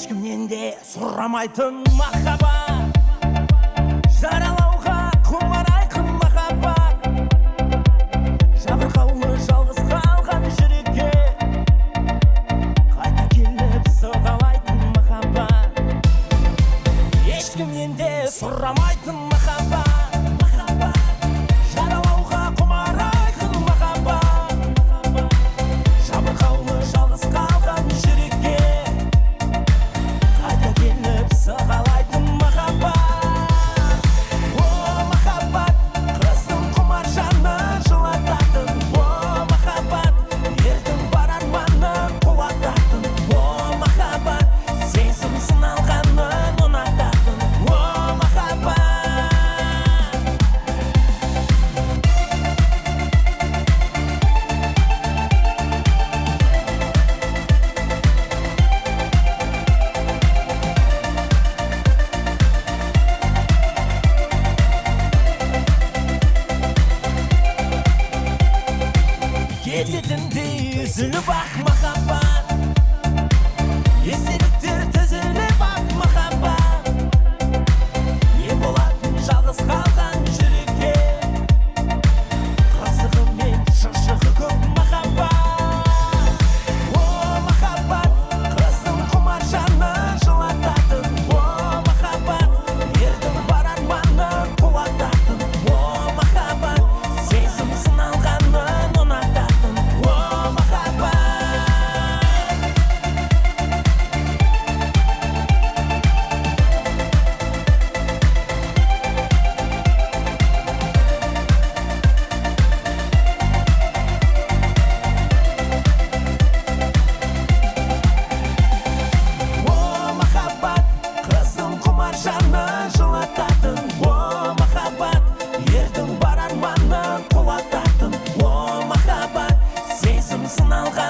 ешкімнен де сұрамайтын махаббат, жаралауға құмар айқын махаббат, жабырқаулы жалғыз қалған жүрекке қайта келіп сырғалайтын махаббат, ешкімнен де сұрамайтын махаббат, жаралауға құмар айқын махаббат, жабырқаулы жалғыз қалған жүрекке қайта келіп сырғалайтын махаббат. О махаббат, қыздың құмар жаны жылататын, о махаббат, ердің бар арманы құлататын, о махаббат, сезім сыналғанын ұнататын, о махаббат. Кететіндей үзіліп ақ махаббат, естеліктер тізіліп ақ махаббат, не болатын жалғыз қалған жүрекке қызығы мен шыршығы көп махаббат. О махаббат, қыздың құмар жаны жылататын, о махаббат, ердің бар арманы құлататын, о махаббат, сезім сыналғанын ұнататын, о махаббат. О махаббат, қыздың құмар жаны жылататын, о махаббат, ердің бар арманы құлататын, о махаббат, сезім сыналған